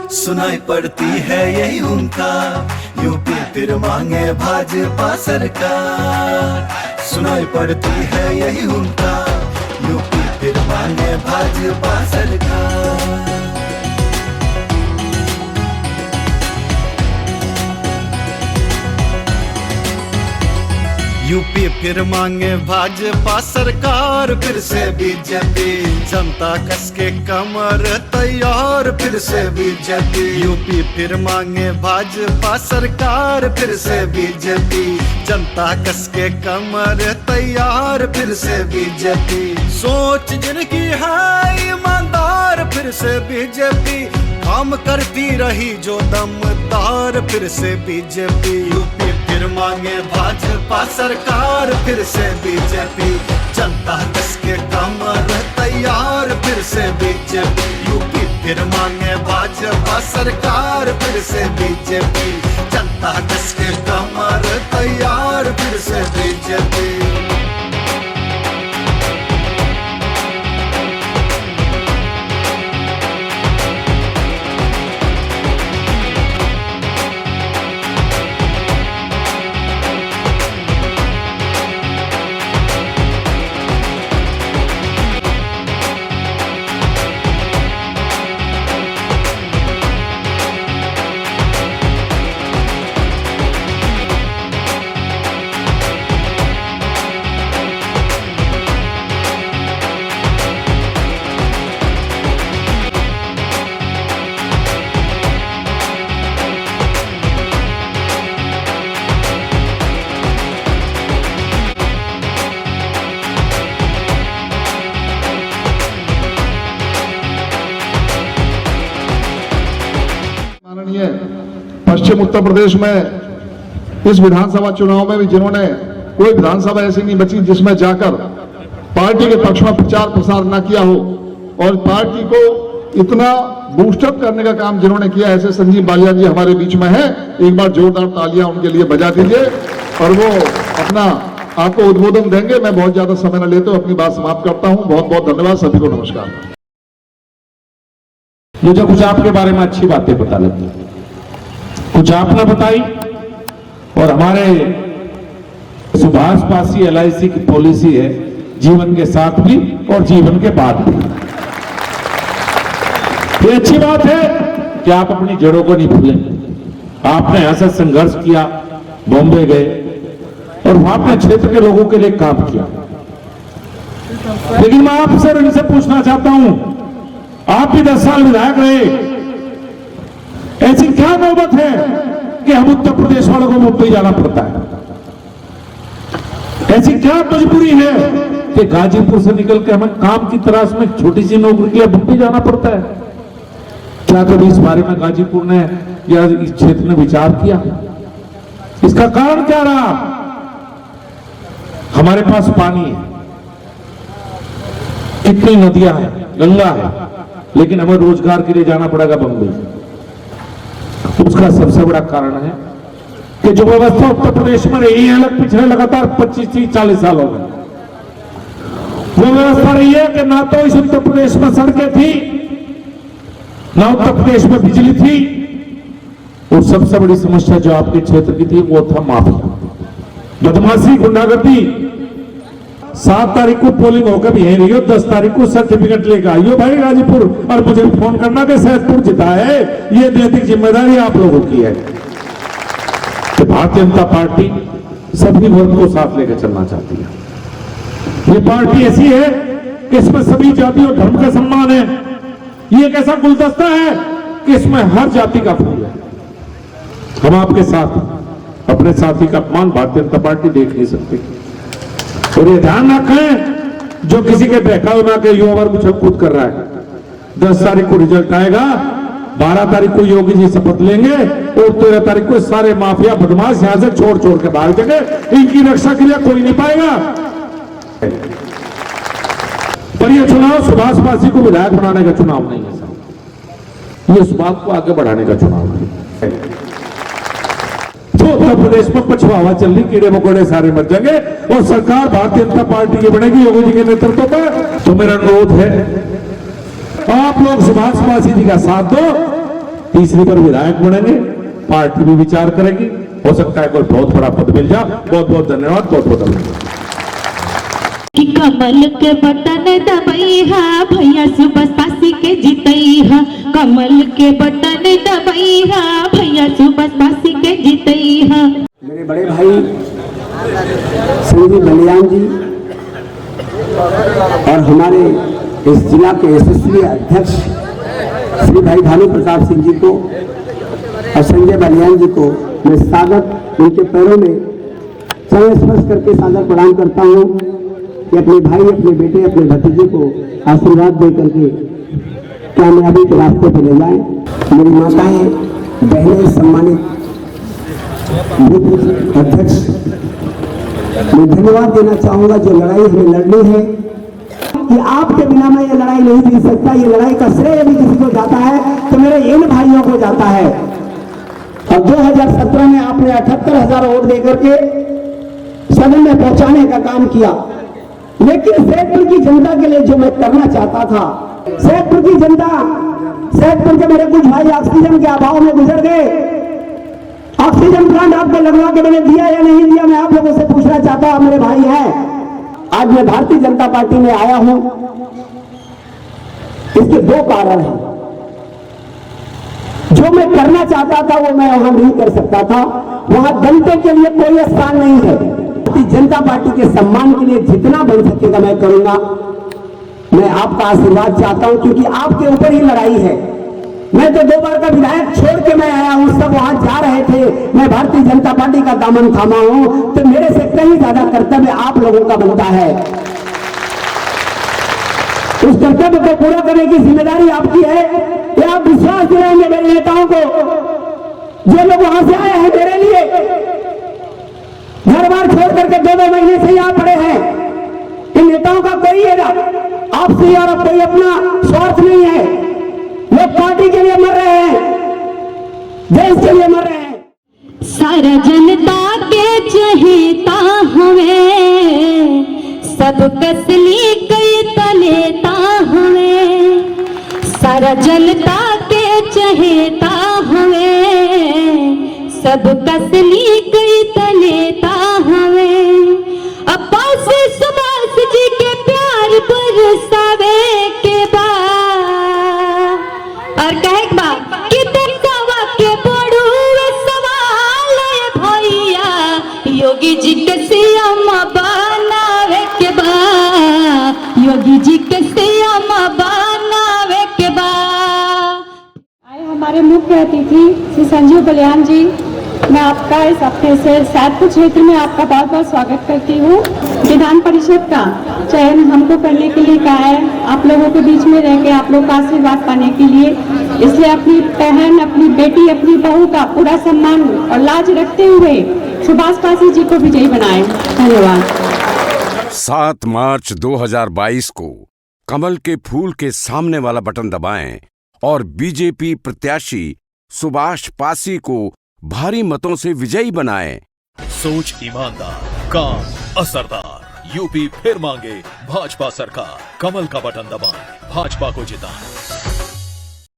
सुनाई पड़ती है यही उनका, यूपी फिर मांगे भाजपा सरकार। सुनाई पड़ती है यही उनका, यूपी फिर मांगे भाजपा सरकार। यूपी फिर मांगे भाजपा सरकार, फिर से बीजेपी जनता कस के कमर तैयार, फिर से बीजेपी। यूपी फिर मांगे भाजपा सरकार, फिर से बीजेपी जनता कस के कमर तैयार, फिर से बीजेपी। सोच जिनकी है ईमानदार, फिर से बीजेपी काम करती रही जो दमदार, फिर से बीजेपी। यूपी फिर मांगे भाजपा सरकार, फिर से बीजेपी जनता कस के कमर तैयार, फिर से बीजेपी। यूपी फिर मांगे भाजपा सरकार, फिर से बीजेपी जनता कस के कमर तैयार, फिर से बीजेपी। पश्चिम उत्तर प्रदेश में इस विधानसभा चुनाव में भी जिन्होंने, कोई विधानसभा ऐसी नहीं बची जिसमें जाकर पार्टी के पक्ष में प्रचार प्रसार न किया हो, और पार्टी को इतना बूस्टअप करने का काम जिन्होंने किया, ऐसे संजीव बालिया जी हमारे बीच में हैं। एक बार जोरदार तालियां उनके लिए बजा दीजिए, और वो अपना आपको उद्बोधन देंगे। मैं बहुत ज्यादा समय न लेते हुए अपनी बात समाप्त करता हूं। बहुत बहुत धन्यवाद, सभी को नमस्कार। मुझे कुछ आपके बारे में अच्छी बातें पता लगी, कुछ आपने बताई, और हमारे सुभाष पासी LIC की पॉलिसी है जीवन के साथ भी और जीवन के बाद भी। ये अच्छी बात है कि आप अपनी जड़ों को नहीं भूलें। आपने ऐसा संघर्ष किया, बॉम्बे गए और वहां अपने क्षेत्र के लोगों के लिए काम किया। लेकिन मैं आपसे इनसे पूछना चाहता हूं, आप भी 10 साल विधायक रहे, ऐसी क्या नौबत है कि हम उत्तर प्रदेश वालों को मुंबई जाना पड़ता है? ऐसी क्या मजबूरी है कि गाजीपुर से निकल के हमें काम की तलाश में छोटी सी नौकरी के लिए मुंबई जाना पड़ता है? क्या कभी इस बारे में गाजीपुर ने या इस क्षेत्र ने विचार किया? इसका कारण क्या रहा? हमारे पास पानी है, कितनी नदियां हैं, गंगा है, लेकिन हमें रोजगार के लिए जाना पड़ेगा बंबई। उसका सबसे बड़ा कारण है कि जो व्यवस्था उत्तर प्रदेश में रही है पिछले लगातार 25-40 साल हो गए, वो व्यवस्था रही है कि ना तो इस उत्तर प्रदेश में सड़कें थी, ना उत्तर प्रदेश में बिजली थी, और सबसे बड़ी समस्या जो आपके क्षेत्र की थी वो था माफिया, बदमाशी, गुंडागर्दी। 7 तारीख को पोलिंग होकर भी यही रही हो, 10 तारीख को सर्टिफिकेट लेकर आइयो भाई गाजीपुर, और मुझे फोन करना कि सैदपुर जिता है। ये नैतिक जिम्मेदारी आप लोगों की है कि भारतीय जनता पार्टी सभी वर्ग को साथ लेकर चलना चाहती है। ये पार्टी ऐसी है कि इसमें सभी जाति और धर्म का सम्मान है। ये एक ऐसा गुलदस्ता है कि इसमें हर जाति का फूल है। हम आपके साथ अपने साथी का अपमान भारतीय जनता पार्टी देख नहीं सकती। और ये ध्यान रखें, जो किसी के बहकावे में आके युवा वर्ग उछल-कूद कर रहा है, 10 तारीख को रिजल्ट आएगा, 12 तारीख को योगी जी शपथ लेंगे, और 13 तारीख को सारे माफिया बदमाश यहां से छोड़ छोड़ के भाग जाएंगे। इनकी रक्षा के लिए कोई नहीं पाएगा। पर यह चुनाव सुभाष पासी को विधायक बनाने का चुनाव नहीं है, ये सुभाष को आगे बढ़ाने का चुनाव है। तो उत्तर प्रदेश में पछुआ हवा चल रही, कीड़े मकोड़े सारे मर जाएंगे, और सरकार भारतीय जनता पार्टी की बनेगी योगी जी के नेतृत्व पर। तो मेरा अनुरोध है, आप लोग सुभाष पासी जी का साथ दो, तीसरी बार विधायक बनेंगे, पार्टी भी विचार करेगी, हो सकता है कोई बहुत बड़ा पद मिल जाए। बहुत बहुत धन्यवाद, बहुत बहुत धन्यवाद। कि कमल के बटन दबैहा भैया सुबह पासी के जीतैहा, कमल के बटन दबैहा भैया सुबह पासी के जीतैहा। मेरे बड़े भाई संजीव बलियान जी और हमारे इस जिला के यशस्वी अध्यक्ष श्री भाई भानु प्रताप सिंह जी को और संजय बलियान जी को मैं स्वागत उनके पैरों में चरण स्पर्श करके सादर प्रणाम करता हूँ कि अपने भाई, अपने बेटे, अपने भतीजे को आशीर्वाद दे करके कामयाबी के रास्ते पर ले जाएं। मेरी माताएं, बहनें, सम्मानित बूथ अध्यक्ष, मैं धन्यवाद देना चाहूंगा जो लड़ाई हमें लड़नी है कि आपके बिना मैं ये लड़ाई नहीं जीत सकता। ये लड़ाई का श्रेय यदि किसी को जाता है तो मेरे इन भाइयों को जाता है। और 2017 में आपने 78,000 वोट देकर के सदन में पहुंचाने का काम किया, लेकिन सैदपुर की जनता के लिए जो मैं करना चाहता था, सैदपुर की जनता, सैदपुर के मेरे कुछ भाई ऑक्सीजन के अभाव में गुजर गए। ऑक्सीजन प्लांट आपको लगवा के मैंने दिया या नहीं दिया, मैं आप लोगों से पूछना चाहता हूं। मेरे भाई हैं, आज मैं भारतीय जनता पार्टी में आया हूं, इसके दो कारण हैं। जो मैं करना चाहता था वो मैं वहां नहीं कर सकता था। वहां दलितों के लिए कोई स्थान नहीं है। भारतीय जनता पार्टी के सम्मान के लिए जितना बन सकेगा मैं करूंगा। मैं आपका आशीर्वाद चाहता हूं क्योंकि आपके ऊपर ही लड़ाई है। मैं तो 2 बार का विधायक छोड़ के मैं आया हूं, सब वहां जा रहे थे, मैं भारतीय जनता पार्टी का दामन थामा हूं, तो मेरे से कहीं ज्यादा कर्तव्य आप लोगों का बनता है। उस कर्तव्य को पूरा करने की जिम्मेदारी आपकी है। ये आप विश्वास दिलाएंगे मेरे नेताओं को, जो लोग वहां से आए हैं मेरे लिए, घर बार छोड़ करके 2-2 महीने से यहाँ पड़े हैं। इन नेताओं का कोई आपसे और कोई अपना स्वार्थ नहीं है। लोग पार्टी के लिए मर रहे हैं, देश के लिए मर रहे हैं। सारा जनता के चहेता हमें, सब कसली कई तलेता हमें। सारा जनता के चहेता हमें, सब कसली कई तलेता हमें। अब्बा से सुभाष जी के प्यार बरसावे के बाद और कहे कि देखवा के बड़ू सवाल भैया योगी जी के सीएम बनावे के बाद, योगी जी के सीएम बनावे के बाद। आए हमारे मुख्य अतिथि श्री संजीव बलियान जी, मैं आपका इस हफ्ते से सैदपुर क्षेत्र में आपका बहुत बहुत स्वागत करती हूँ। विधान परिषद का चयन हमको करने के लिए कहा है, आप लोगों के बीच में रह के आप लोग का आशीर्वाद पाने के लिए। इसलिए अपनी बहन, अपनी बेटी, अपनी बहू का पूरा सम्मान और लाज रखते हुए सुभाष पासी जी को विजयी बनाए। धन्यवाद। 7 मार्च 2022 को कमल के फूल के सामने वाला बटन दबाएं और बीजेपी प्रत्याशी सुभाष पासी को भारी मतों से विजयी बनाएं। सोच ईमानदार, काम असरदार, यूपी फिर मांगे भाजपा सरकार। कमल का बटन दबाएं, भाजपा को जिताएं।